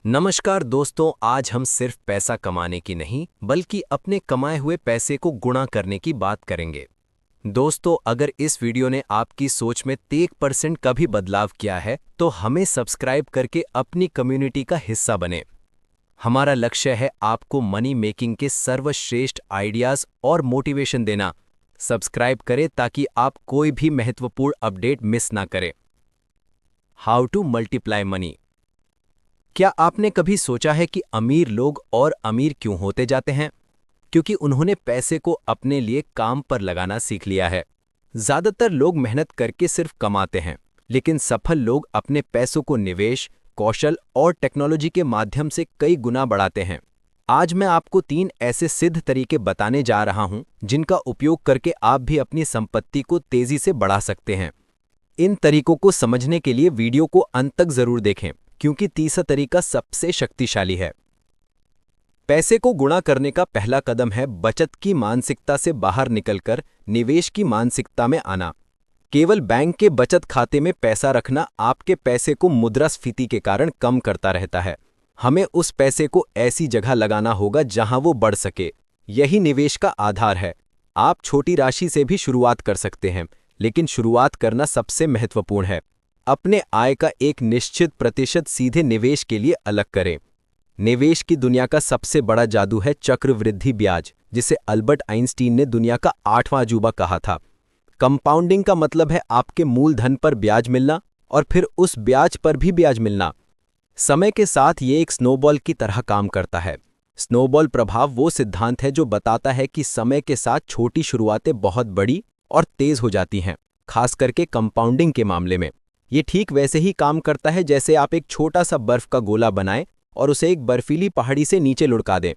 नमस्कार दोस्तों, आज हम सिर्फ पैसा कमाने की नहीं बल्कि अपने कमाए हुए पैसे को गुणा करने की बात करेंगे। दोस्तों, अगर इस वीडियो ने आपकी सोच में 1% का भी बदलाव किया है तो हमें सब्सक्राइब करके अपनी कम्युनिटी का हिस्सा बने। हमारा लक्ष्य है आपको मनी मेकिंग के सर्वश्रेष्ठ आइडियाज और मोटिवेशन देना। सब्सक्राइब करें ताकि आप कोई भी महत्वपूर्ण अपडेट मिस ना करें। How to multiply money. क्या आपने कभी सोचा है कि अमीर लोग और अमीर क्यों होते जाते हैं? क्योंकि उन्होंने पैसे को अपने लिए काम पर लगाना सीख लिया है। ज्यादातर लोग मेहनत करके सिर्फ कमाते हैं, लेकिन सफल लोग अपने पैसों को निवेश, कौशल और टेक्नोलॉजी के माध्यम से कई गुना बढ़ाते हैं। आज मैं आपको 3 ऐसे सिद्ध तरीके बताने जा रहा हूं जिनका उपयोग करके आप भी अपनी संपत्ति को तेजी से बढ़ा सकते हैं। इन तरीकों को समझने के लिए वीडियो को अंत तक जरूर देखें, क्योंकि तीसरा तरीका सबसे शक्तिशाली है। पैसे को गुणा करने का पहला कदम है बचत की मानसिकता से बाहर निकलकर निवेश की मानसिकता में आना। केवल बैंक के बचत खाते में पैसा रखना आपके पैसे को मुद्रास्फीति के कारण कम करता रहता है। हमें उस पैसे को ऐसी जगह लगाना होगा जहां वो बढ़ सके। यही निवेश का आधार है। आप छोटी राशि से भी शुरुआत कर सकते हैं, लेकिन शुरुआत करना सबसे महत्वपूर्ण है। अपने आय का एक निश्चित प्रतिशत सीधे निवेश के लिए अलग करें। निवेश की दुनिया का सबसे बड़ा जादू है चक्रवृद्धि ब्याज, जिसे अल्बर्ट आइंस्टीन ने दुनिया का 8वां अजूबा कहा था। कंपाउंडिंग का मतलब है आपके मूलधन पर ब्याज मिलना और फिर उस ब्याज पर भी ब्याज मिलना। समय के साथ ये एक स्नोबॉल की तरह काम करता है। स्नोबॉल प्रभाव वो सिद्धांत है जो बताता है कि समय के साथ छोटी शुरुआतें बहुत बड़ी और तेज हो जाती हैं, खास करके कंपाउंडिंग के मामले में। ये ठीक वैसे ही काम करता है जैसे आप एक छोटा सा बर्फ का गोला बनाएं और उसे एक बर्फीली पहाड़ी से नीचे लुढ़का दें,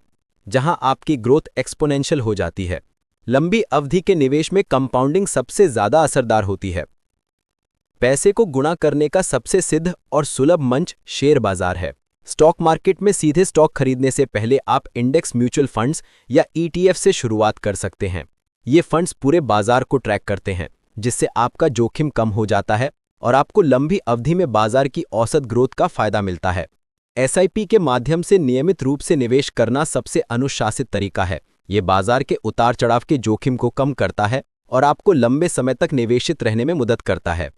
जहां आपकी ग्रोथ एक्सपोनेंशियल हो जाती है। लंबी अवधि के निवेश में कंपाउंडिंग सबसे ज्यादा असरदार होती है। पैसे को गुणा करने का सबसे सिद्ध और सुलभ मंच शेयर बाजार है। स्टॉक मार्केट में सीधे स्टॉक खरीदने से पहले आप इंडेक्स म्यूचुअल फंड्स या ETF से शुरुआत कर सकते हैं। ये फंड्स पूरे बाजार को ट्रैक करते हैं, जिससे आपका जोखिम कम हो जाता है और आपको लंबी अवधि में बाजार की औसत ग्रोथ का फायदा मिलता है। SIP के माध्यम से नियमित रूप से निवेश करना सबसे अनुशासित तरीका है। ये बाजार के उतार चढ़ाव के जोखिम को कम करता है और आपको लंबे समय तक निवेशित रहने में मदद करता है।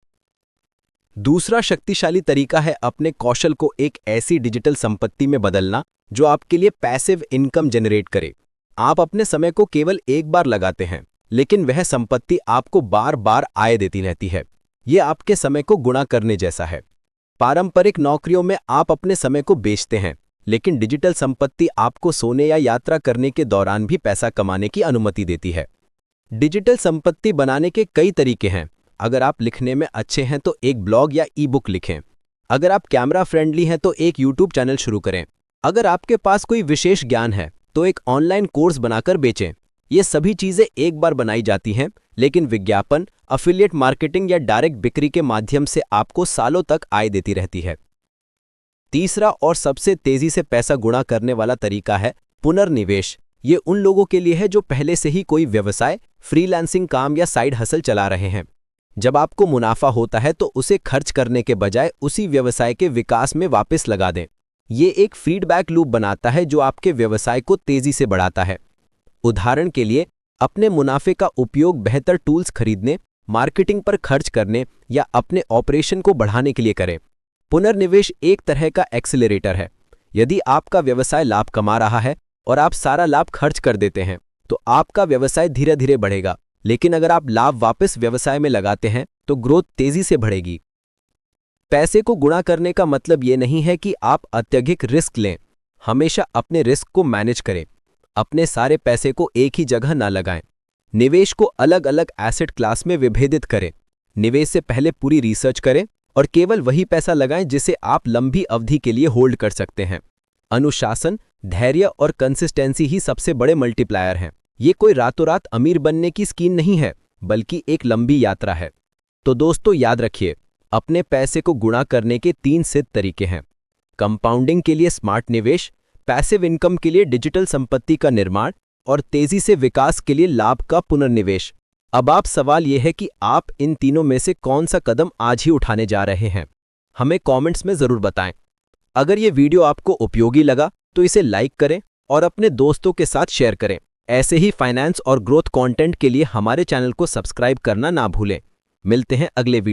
दूसरा शक्तिशाली तरीका है अपने कौशल को एक ऐसी डिजिटल संपत्ति में बदलना जो आपके लिए पैसिव इनकम जनरेट करे। आप अपने समय को केवल एक बार लगाते हैं, लेकिन वह संपत्ति आपको बार बार आय देती रहती है। ये आपके समय को गुणा करने जैसा है। पारंपरिक नौकरियों में आप अपने समय को बेचते हैं, लेकिन डिजिटल संपत्ति आपको सोने या यात्रा करने के दौरान भी पैसा कमाने की अनुमति देती है। डिजिटल संपत्ति बनाने के कई तरीके हैं। अगर आप लिखने में अच्छे हैं तो एक ब्लॉग या ई-बुक लिखें। अगर आप कैमरा फ्रेंडली हैं तो एक यूट्यूब चैनल शुरू करें। अगर आपके पास कोई विशेष ज्ञान है तो एक ऑनलाइन कोर्स बनाकर बेचें। ये सभी चीजें एक बार बनाई जाती हैं, लेकिन विज्ञापन, अफिलिएट मार्केटिंग या डायरेक्ट बिक्री के माध्यम से आपको सालों तक आय देती रहती है। तीसरा और सबसे तेजी से पैसा गुणा करने वाला तरीका है पुनर्निवेश। ये उन लोगों के लिए है जो पहले से ही कोई व्यवसाय, फ्रीलांसिंग काम या साइड हसल चला रहे हैं। जब आपको मुनाफा होता है तो उसे खर्च करने के बजाय उसी व्यवसाय के विकास में वापस लगा दें। ये एक फीडबैक लूप बनाता है जो आपके व्यवसाय को तेजी से बढ़ाता है। उदाहरण के लिए, अपने मुनाफे का उपयोग बेहतर टूल्स खरीदने, मार्केटिंग पर खर्च करने या अपने ऑपरेशन को बढ़ाने के लिए करें। पुनर्निवेश एक तरह का एक्सीलरेटर है। यदि आपका व्यवसाय लाभ कमा रहा है और आप सारा लाभ खर्च कर देते हैं, तो आपका व्यवसाय धीरे धीरे बढ़ेगा, लेकिन अगर आप लाभ वापस व्यवसाय में लगाते हैं तो ग्रोथ तेजी से बढ़ेगी। पैसे को गुणा करने का मतलब ये नहीं है कि आप अत्यधिक रिस्क लें। हमेशा अपने रिस्क को मैनेज करें। अपने सारे पैसे को एक ही जगह ना लगाएं। निवेश को अलग अलग एसेट क्लास में विभेदित करें। निवेश से पहले पूरी रिसर्च करें और केवल वही पैसा लगाएं जिसे आप लंबी अवधि के लिए होल्ड कर सकते हैं। अनुशासन, धैर्य और कंसिस्टेंसी ही सबसे बड़े मल्टीप्लायर हैं। ये कोई रातों रात अमीर बनने की स्कीम नहीं है, बल्कि एक लंबी यात्रा है। तो दोस्तों, याद रखिए, अपने पैसे को गुणा करने के 3 सिद्ध तरीके हैं। कंपाउंडिंग के लिए स्मार्ट निवेश, पैसिव इनकम के लिए डिजिटल संपत्ति का निर्माण और तेजी से विकास के लिए लाभ का पुनर्निवेश। अब आप सवाल यह है कि आप इन तीनों में से कौन सा कदम आज ही उठाने जा रहे हैं। हमें कमेंट्स में जरूर बताएं। अगर ये वीडियो आपको उपयोगी लगा तो इसे लाइक करें और अपने दोस्तों के साथ शेयर करें। ऐसे ही फाइनेंस और ग्रोथ कंटेंट के लिए हमारे चैनल को सब्सक्राइब करना ना भूलें। मिलते हैं अगले वीडियो